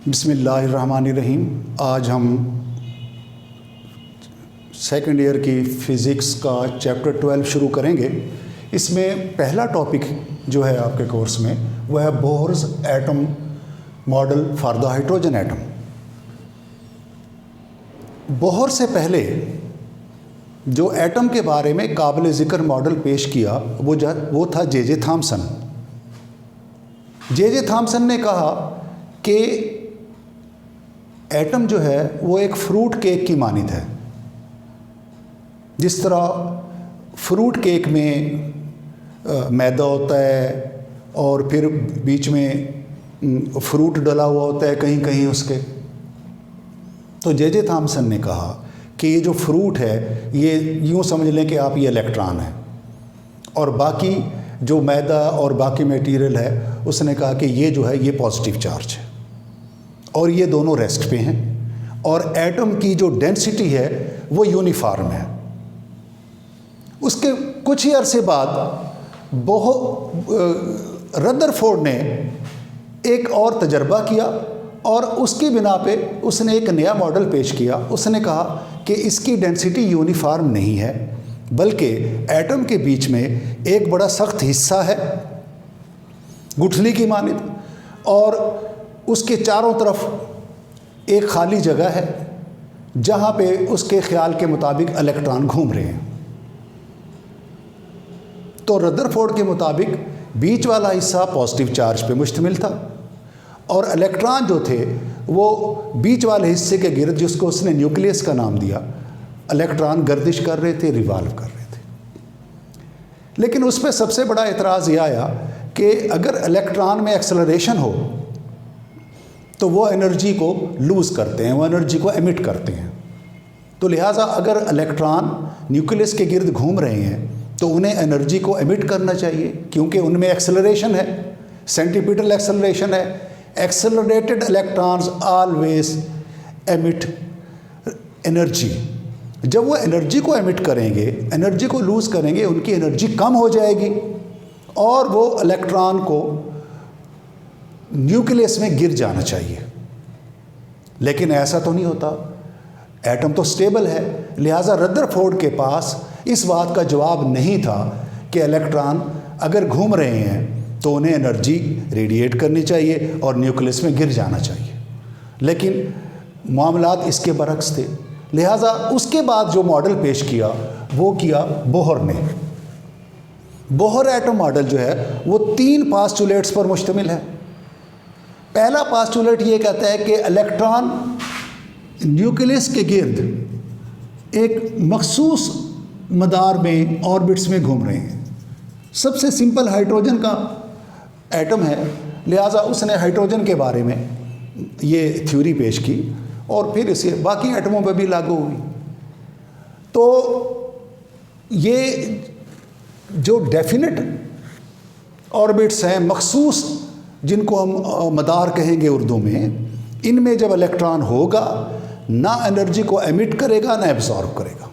बिस्मिल्लाहिर्रहमानिर्रहीम। आज हम सेकंड ईयर की फ़िज़िक्स का चैप्टर 12 शुरू करेंगे। इसमें पहला टॉपिक जो है आपके कोर्स में वह है Bohr's atom model for the hydrogen atom. Bohr से पहले जो एटम के बारे में काबिल ज़िक्र मॉडल पेश किया वो था जे थॉम्सन। जे थॉम्सन ने कहा कि एटम जो है वो एक फ्रूट केक की मानिंद है। जिस तरह फ्रूट केक में मैदा होता है और फिर बीच में फ्रूट डला हुआ होता है कहीं कहीं उसके, तो जे थॉम्सन ने कहा कि ये जो फ्रूट है ये यूँ समझ लें कि आप ये इलेक्ट्रॉन है, और बाकी जो मैदा और बाकी मटेरियल है उसने कहा कि ये जो है ये पॉजिटिव चार्ज है और ये दोनों रेस्ट पे हैं, और एटम की जो डेंसिटी है वो यूनिफॉर्म है। उसके कुछ ही अरसे बाद रदरफोर्ड ने एक और तजर्बा किया और उसकी बिना पे उसने एक नया मॉडल पेश किया। उसने कहा कि इसकी डेंसिटी यूनिफॉर्म नहीं है, बल्कि एटम के बीच में एक बड़ा सख्त हिस्सा है गुठली की मानिंद, और उसके चारों तरफ एक खाली जगह है जहाँ पे उसके ख्याल के मुताबिक इलेक्ट्रॉन घूम रहे हैं। तो रदरफोर्ड के मुताबिक बीच वाला हिस्सा पॉजिटिव चार्ज पे मुश्तमिल था और इलेक्ट्रॉन जो थे वो बीच वाले हिस्से के गिर्द, जिसको उसने न्यूक्लियस का नाम दिया, इलेक्ट्रॉन गर्दिश कर रहे थे, रिवॉल्व कर रहे थे। लेकिन उस पर सबसे बड़ा एतराज़ यह आया कि अगर इलेक्ट्रॉन में एक्सेलरेशन हो तो वो एनर्जी को लूज़ करते हैं, वो एनर्जी को एमिट करते हैं। तो लिहाजा अगर इलेक्ट्रॉन न्यूक्लियस के गिर्द घूम रहे हैं तो उन्हें एनर्जी को एमिट करना चाहिए, क्योंकि उनमें एक्सेलरेशन है, सेंट्रीपिटल एक्सेलरेशन है। Accelerated electrons always emit energy. जब वो एनर्जी को एमिट करेंगे, एनर्जी को लूज़ करेंगे, उनकी एनर्जी कम हो जाएगी और वो इलेक्ट्रॉन को न्यूक्लियस में गिर जाना चाहिए। लेकिन ऐसा तो नहीं होता, एटम तो स्टेबल है। लिहाजा रदरफोर्ड के पास इस बात का जवाब नहीं था कि इलेक्ट्रॉन अगर घूम रहे हैं तो उन्हें एनर्जी रेडिएट करनी चाहिए और न्यूक्लियस में गिर जाना चाहिए। लेकिन मामलात इसके बरक्स थे। लिहाजा उसके बाद जो मॉडल पेश किया वो किया बोहर ने। बोहर एटम मॉडल जो है वो 3 पास्टुलेट्स पर मुश्तमिल है। पहला पास्टुलेट ये कहता है कि इलेक्ट्रॉन न्यूक्लियस के गिर्द एक मखसूस मदार में ऑर्बिट्स में घूम रहे हैं। सबसे सिंपल हाइड्रोजन का एटम है, लिहाजा उसने हाइड्रोजन के बारे में ये थ्योरी पेश की और फिर इसे बाकी एटमों पर भी लागू हुई। तो ये जो डेफिनेट ऑर्बिट्स हैं, मखसूस, जिनको हम मदार कहेंगे उर्दू में, इनमें जब इलेक्ट्रॉन होगा ना एनर्जी को एमिट करेगा ना एब्जॉर्ब करेगा,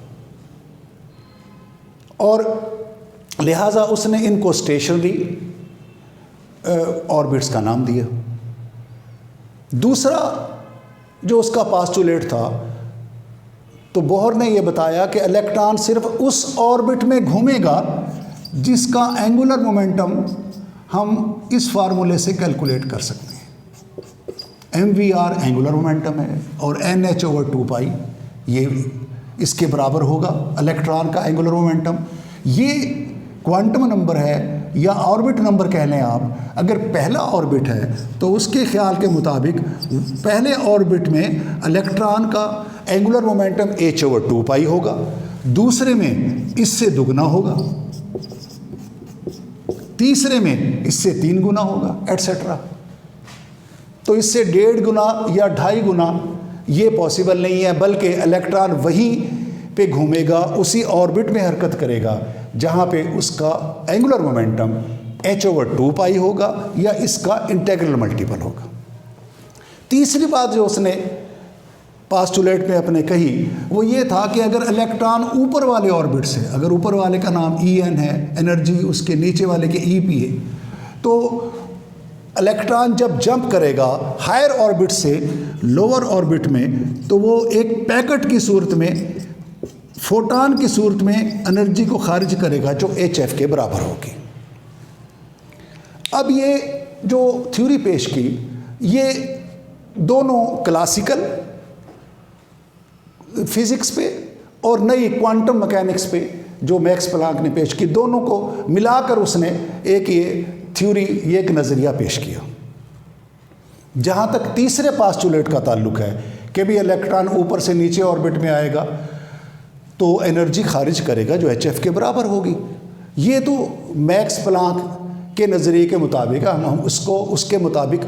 और लिहाजा उसने इनको स्टेशनरी ऑर्बिट्स का नाम दिया। दूसरा जो उसका पास्टुलेट था, तो बोहर ने यह बताया कि इलेक्ट्रॉन सिर्फ उस ऑर्बिट में घूमेगा जिसका एंगुलर मोमेंटम हम इस फार्मूले से कैलकुलेट कर सकते हैं। mvr एंगुलर मोमेंटम है और nh/2π ये इसके बराबर होगा इलेक्ट्रॉन का एंगुलर मोमेंटम। ये क्वांटम नंबर है या ऑर्बिट नंबर कह लें आप। अगर पहला ऑर्बिट है तो उसके ख्याल के मुताबिक पहले ऑर्बिट में इलेक्ट्रॉन का एंगुलर मोमेंटम h/2π होगा, दूसरे में इससे दुगना होगा, तीसरे में इससे 3 गुना होगा, एटसेट्रा। तो इससे 1.5 गुना या 2.5 गुना ये पॉसिबल नहीं है, बल्कि इलेक्ट्रॉन वहीं पे घूमेगा, उसी ऑर्बिट में हरकत करेगा जहाँ पे उसका एंगुलर मोमेंटम h/2π होगा या इसका इंटीग्रल मल्टीपल होगा। तीसरी बात जो उसने पास्टुलेट में अपने कही वो ये था कि अगर इलेक्ट्रॉन ऊपर वाले ऑर्बिट से, अगर ऊपर वाले का नाम En है, एनर्जी उसके नीचे वाले के Ep है, तो इलेक्ट्रॉन जब जंप करेगा हायर ऑर्बिट से लोअर ऑर्बिट में, तो वो एक पैकेट की सूरत में, फोटॉन की सूरत में एनर्जी को खारिज करेगा जो hf के बराबर होगी। अब ये जो थ्योरी पेश की, ये दोनों क्लासिकल फिजिक्स पे और नई क्वांटम मैकेनिक्स पे जो मैक्स प्लांक ने पेश की, दोनों को मिलाकर उसने एक ये थ्योरी, ये एक नज़रिया पेश किया। जहाँ तक तीसरे पास्टुलेट का ताल्लुक है कि भी इलेक्ट्रॉन ऊपर से नीचे ऑर्बिट में आएगा तो एनर्जी खारिज करेगा जो hf के बराबर होगी। ये तो मैक्स प्लांक के नज़रिए के मुताबिक हम उसको उसके मुताबिक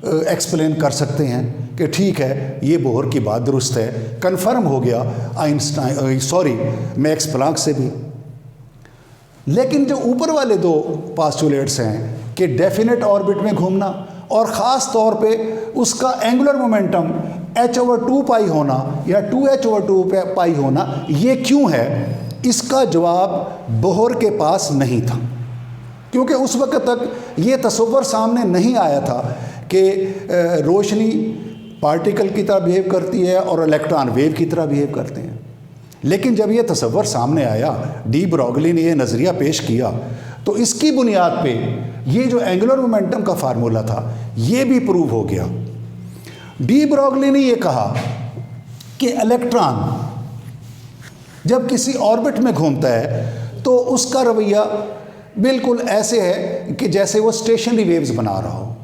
एक्सप्लेन कर सकते हैं कि ठीक है, ये बोहर की बात दुरुस्त है, कन्फर्म हो गया मैक्स प्लांक से भी। लेकिन जो ऊपर वाले दो पास्टुलेट्स हैं कि डेफिनेट ऑर्बिट में घूमना और ख़ास तौर पे उसका एंगुलर मोमेंटम h/2 पाई होना या 2h/2 पाई होना, ये क्यों है, इसका जवाब बोहर के पास नहीं था, क्योंकि उस वक्त तक ये तसव्वुर सामने नहीं आया था कि रोशनी पार्टिकल की तरह बिहेव करती है और इलेक्ट्रॉन वेव की तरह बिहेव करते हैं। लेकिन जब ये तसव्वुर सामने आया, डी ब्रॉगली ने ये नज़रिया पेश किया, तो इसकी बुनियाद पे ये जो एंगुलर मोमेंटम का फार्मूला था ये भी प्रूव हो गया। डी ब्रॉगली ने ये कहा कि इलेक्ट्रॉन जब किसी ऑर्बिट में घूमता है तो उसका रवैया बिल्कुल ऐसे है कि जैसे वो स्टेशनरी वेव्स बना रहा हो,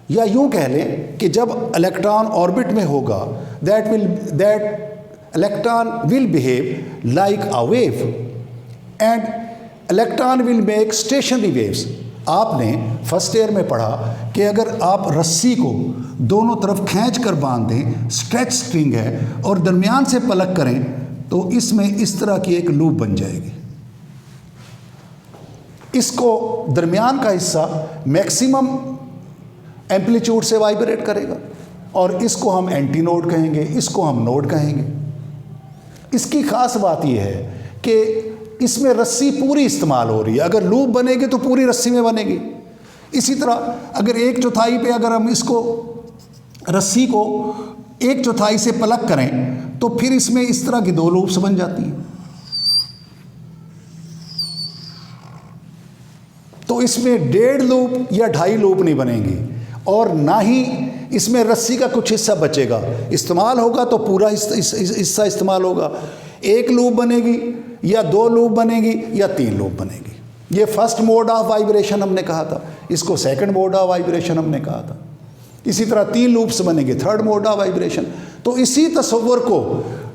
या यूं कह लें कि जब इलेक्ट्रॉन ऑर्बिट में होगा that electron will behave like a wave and electron will make stationary waves। आपने फर्स्ट ईयर में पढ़ा कि अगर आप रस्सी को दोनों तरफ खींच कर बांध दें, स्ट्रेच स्ट्रिंग है, और दरमियान से पलक करें तो इसमें इस तरह की एक लूप बन जाएगी। इसको दरमियान का हिस्सा मैक्सिमम एम्पलीट्यूड से वाइब्रेट करेगा और इसको हम एंटी नोड कहेंगे, इसको हम नोड कहेंगे। इसकी ख़ास बात यह है कि इसमें रस्सी पूरी इस्तेमाल हो रही है। अगर लूप बनेगी तो पूरी रस्सी में बनेगी। इसी तरह अगर 1/4 पे अगर हम इसको रस्सी को 1/4 से पलक करें तो फिर इसमें इस तरह की 2 लूप्स बन जाती हैं। तो इसमें 1.5 लूप या 2.5 लूप नहीं बनेंगी और ना ही इसमें रस्सी का कुछ हिस्सा बचेगा। इस्तेमाल होगा तो पूरा हिस्सा इस्तेमाल होगा। 1 लूप बनेगी या 2 लूप बनेगी या 3 लूप बनेगी। ये फर्स्ट मोड ऑफ वाइब्रेशन हमने कहा था, इसको सेकंड मोड ऑफ वाइब्रेशन हमने कहा था। इसी तरह 3 लूप्स बनेंगे, थर्ड मोड ऑफ वाइब्रेशन। तो इसी तस्वर को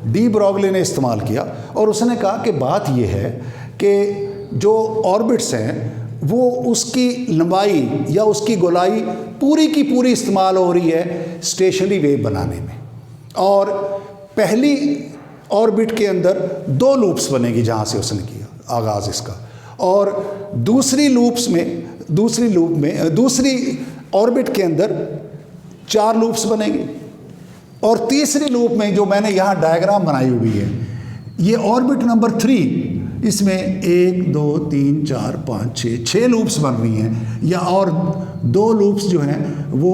डी ब्रॉगली ने इस्तेमाल किया और उसने कहा कि बात यह है कि जो ऑर्बिट्स हैं वो उसकी लंबाई या उसकी गोलाई पूरी की पूरी इस्तेमाल हो रही है स्टेशनरी वेव बनाने में। और पहली ऑर्बिट के अंदर 2 लूप्स बनेगी जहाँ से उसने किया आगाज़ इसका, और दूसरी ऑर्बिट के अंदर 4 लूप्स बनेंगे, और तीसरी लूप में जो मैंने यहाँ डायग्राम बनाई हुई है, ये ऑर्बिट नंबर 3, इसमें 1 2 3 4 5 6 लूप्स बन रही हैं, या और 2 लूप्स जो हैं वो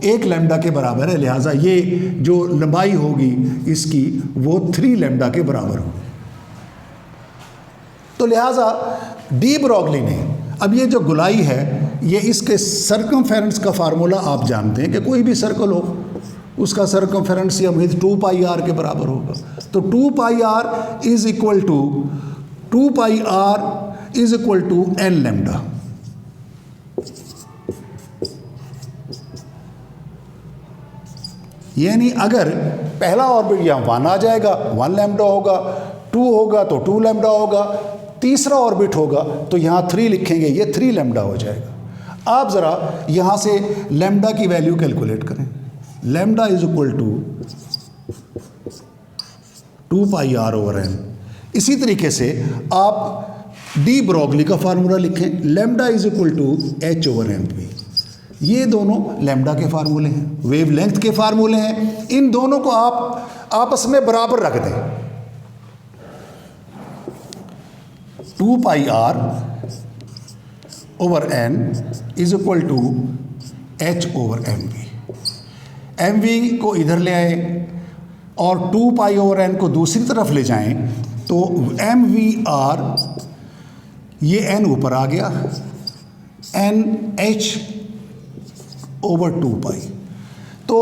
1 लैम्डा के बराबर है। लिहाजा ये जो लंबाई होगी इसकी वो 3 लैम्डा के बराबर होगी। तो लिहाजा डी ब्रॉगली ने, अब ये जो गोलाई है ये इसके सर्कमफेरेंस का फार्मूला आप जानते हैं कि कोई भी सर्कल हो उसका सर्कमफेरेंस या विद 2 पाई आर के बराबर होगा। तो 2 pi r is equal to 2 pi r is equal to n lambda. यानी अगर पहला ऑर्बिट यहाँ 1 आ जाएगा 1 लैम्डा होगा, 2 होगा तो 2 लैम्डा होगा, तीसरा ऑर्बिट होगा तो यहाँ 3 लिखेंगे, ये 3 लैम्डा हो जाएगा। आप ज़रा यहाँ से लैम्डा की वैल्यू कैलकुलेट करें। Lambda is equal to 2 pi r over n. इसी तरीके से आप डी ब्रॉगली का फार्मूला लिखें, lambda is equal to h over m p. ये दोनों लैम्डा के फार्मूले हैं, वेवलेंथ के फार्मूले हैं। इन दोनों को आप आपस में बराबर रख दें। 2 pi r over n is equal to H/mv। mv को इधर ले आए और 2π/n को दूसरी तरफ ले जाएं तो mvr, ये n ऊपर आ गया, NH/2π। तो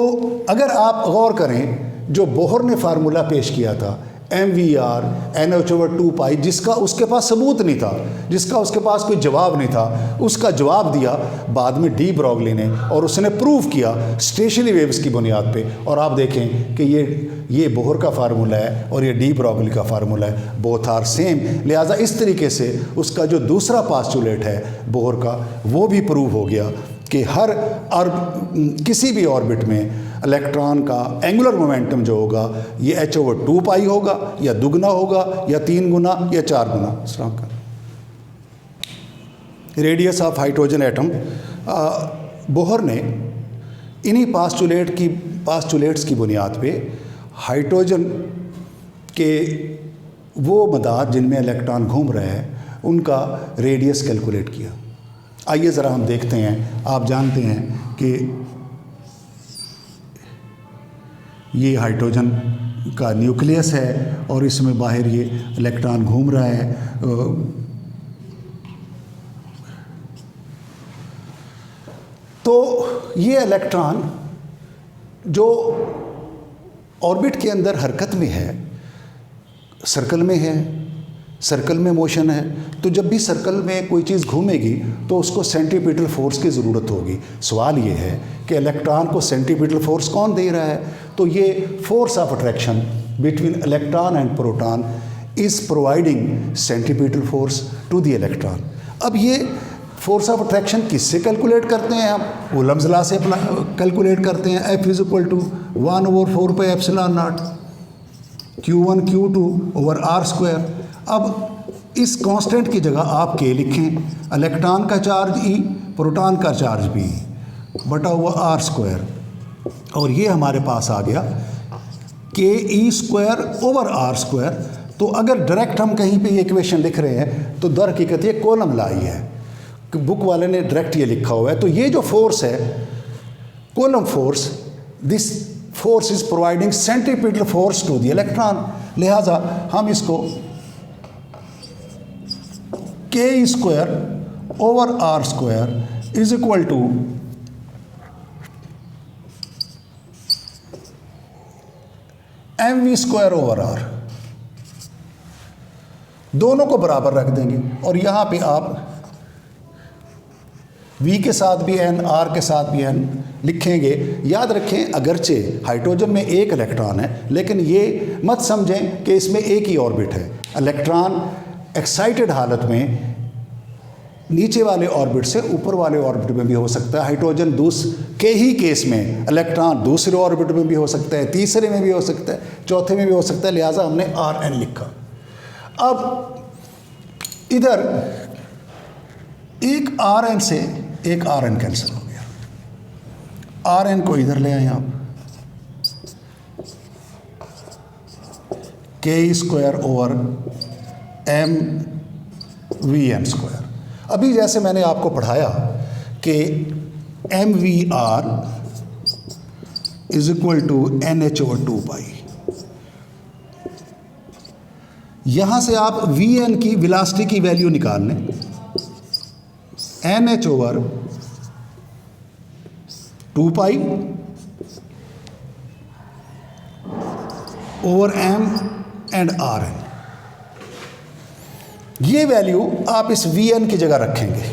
अगर आप गौर करें, जो बोहर ने फार्मूला पेश किया था mvr NH/2π, जिसका उसके पास सबूत नहीं था, जिसका उसके पास कोई जवाब नहीं था, उसका जवाब दिया बाद में डी ब्रॉगली ने, और उसने प्रूव किया स्टेशनरी वेव्स की बुनियाद पे। और आप देखें कि ये बोहर का फार्मूला है और ये डी ब्रॉगली का फार्मूला है, बोथ आर सेम। लिहाजा इस तरीके से उसका जो दूसरा पास्टुलेट है बोहर का, वो भी प्रूव हो गया कि किसी भी ऑर्बिट में इलेक्ट्रॉन का एंगुलर मोमेंटम जो होगा ये H/2π होगा, या दुगना होगा, या 3 गुना, या 4 गुना। Radius of hydrogen atom, Bohr ने इन्हीं पास्टुलेट्स की बुनियाद पे हाइड्रोजन के वो मदाद जिनमें इलेक्ट्रॉन घूम रहे हैं उनका रेडियस कैलकुलेट किया। आइए ज़रा हम देखते हैं। आप जानते हैं कि ये हाइड्रोजन का न्यूक्लियस है और इसमें बाहर ये इलेक्ट्रॉन घूम रहा है। तो ये इलेक्ट्रॉन जो ऑर्बिट के अंदर हरकत में है, सर्कल में है, सर्कल में मोशन है, तो जब भी सर्कल में कोई चीज़ घूमेगी तो उसको सेंट्रीपिटल फोर्स की ज़रूरत होगी। सवाल ये है कि इलेक्ट्रॉन को सेंट्रीपिटल फोर्स कौन दे रहा है? तो ये force of attraction between electron and proton is providing centripetal force to the electron. अब ये फोर्स ऑफ अट्रैक्शन किससे कैलकुलेट करते हैं? हम कूलम्स लॉ से कैलकुलेट करते हैं। F = 1/4πε0 Q1 Q2 /r²। अब इस कांस्टेंट की जगह आप K लिखें, इलेक्ट्रॉन का चार्ज E, प्रोटॉन का चार्ज B बटा हुआ r², और ये हमारे पास आ गया KE²/r²। तो अगर डायरेक्ट हम कहीं पे ये इक्वेशन लिख रहे हैं तो दर हकीकत ये कॉलम लॉ ही है, बुक वाले ने डायरेक्ट ये लिखा हुआ है। तो ये जो फोर्स है Coulomb force, this force is providing centripetal force to the electron. लिहाजा हम इसको K²/r² is equal to mv²/r, दोनों को बराबर रख देंगे और यहाँ पे आप V के साथ भी n, R के साथ भी n लिखेंगे। याद रखें, अगरचे हाइड्रोजन में एक इलेक्ट्रॉन है, लेकिन ये मत समझें कि इसमें एक ही ऑर्बिट है। इलेक्ट्रॉन एक्साइटेड हालत में नीचे वाले ऑर्बिट से ऊपर वाले ऑर्बिट में भी हो सकता है। हाइड्रोजन के ही केस में इलेक्ट्रॉन दूसरे ऑर्बिट में भी हो सकता है, तीसरे में भी हो सकता है, चौथे में भी हो सकता है। लिहाजा हमने Rn लिखा। अब इधर एक Rn से एक Rn कैंसिल हो गया, Rn को इधर ले आए आप, K²/mvn²। अभी जैसे मैंने आपको पढ़ाया कि mvr = NH/2π। यहाँ से आप Vn की वेलोसिटी की वैल्यू निकाल लें, NH/2π m and Rn। ये वैल्यू आप इस Vn की जगह रखेंगे।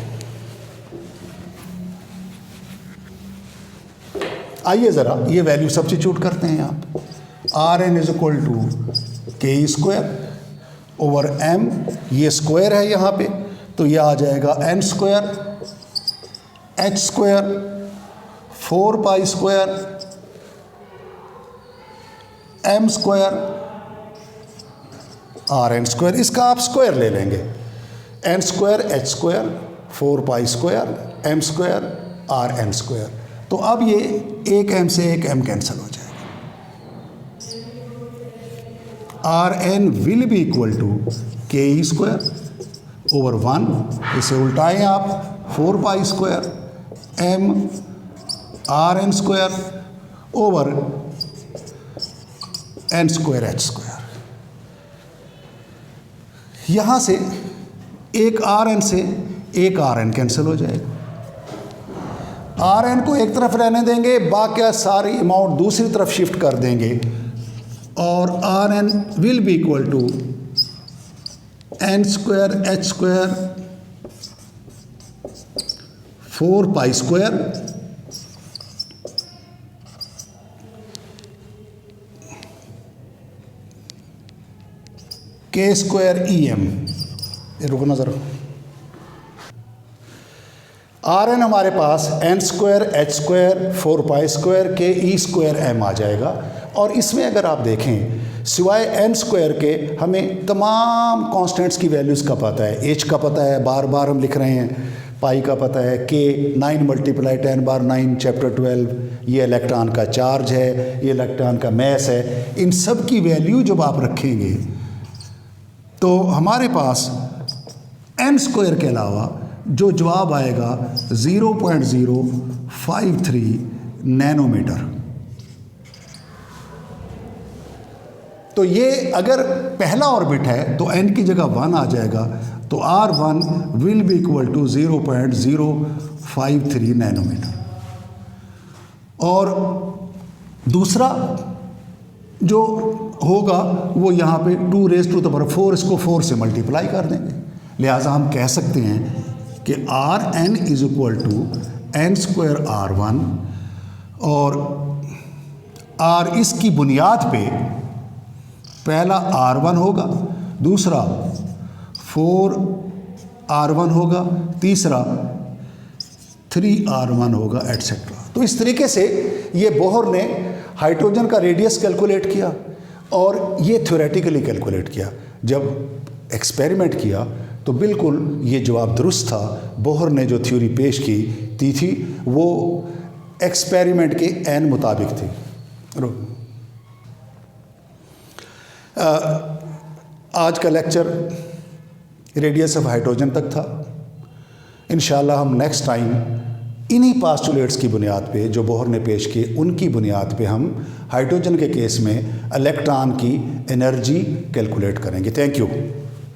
आइए ज़रा ये वैल्यू सब्स्टिट्यूट करते हैं आप। Rn = K²/m, ये स्क्वायर है यहाँ पे, तो ये आ जाएगा n² h² 4π² m² Rn²। इसका आप स्क्वायर ले लेंगे, n² h² 4π² m² Rn²। तो अब ये एक m से एक m कैंसिल हो जाएगा। Rn will be equal to Ke²/1, इसे उल्टाएं आप 4π² m Rn square over n square h square. यहाँ से एक Rn से एक Rn कैंसिल हो जाएगा, Rn को एक तरफ रहने देंगे, बाकी सारी अमाउंट दूसरी तरफ शिफ्ट कर देंगे और Rn will be equal to n square h square 4 pi square k square em। ये रुको ना ज़रा, Rn हमारे पास n square h square 4 pi square k e square m आ जाएगा। और इसमें अगर आप देखें सिवाय n स्क्वायर के हमें तमाम कांस्टेंट्स की वैल्यूज़ का पता है, h का पता है, बार बार हम लिख रहे हैं, पाई का पता है, k 9 × 10 बार 9 चैप्टर 12, ये इलेक्ट्रॉन का चार्ज है, ये इलेक्ट्रॉन का मैस है। इन सब की वैल्यू जब आप रखेंगे तो हमारे पास n स्क्वायर के अलावा जो जवाब आएगा 0.053 नैनोमीटर। तो ये अगर पहला ऑर्बिट है तो n की जगह 1 आ जाएगा, तो R1 will be equal to 0.053 nanometer. और दूसरा जो होगा वो यहाँ पे 2⁴ इसको 4 से मल्टीप्लाई कर देंगे। लिहाजा हम कह सकते हैं कि Rn is equal to n square R1 और R इसकी बुनियाद पे पहला R1 होगा, दूसरा 4R1 होगा, तीसरा 3R1 होगा एटसेट्रा। तो इस तरीके से ये बोहर ने हाइड्रोजन का रेडियस कैलकुलेट किया और ये थ्योरेटिकली कैलकुलेट किया। जब एक्सपेरिमेंट किया तो बिल्कुल ये जवाब दुरुस्त था। बोहर ने जो थ्योरी पेश की थी वो एक्सपेरिमेंट के ऐन मुताबिक थी। आज का लेक्चर रेडियस ऑफ हाइड्रोजन तक था। इंशाल्लाह हम नेक्स्ट टाइम इन्हीं पास्टुलेट्स की बुनियाद पे जो बोहर ने पेश किए उनकी बुनियाद पे हम हाइड्रोजन के केस में इलेक्ट्रॉन की एनर्जी कैलकुलेट करेंगे। Thank you.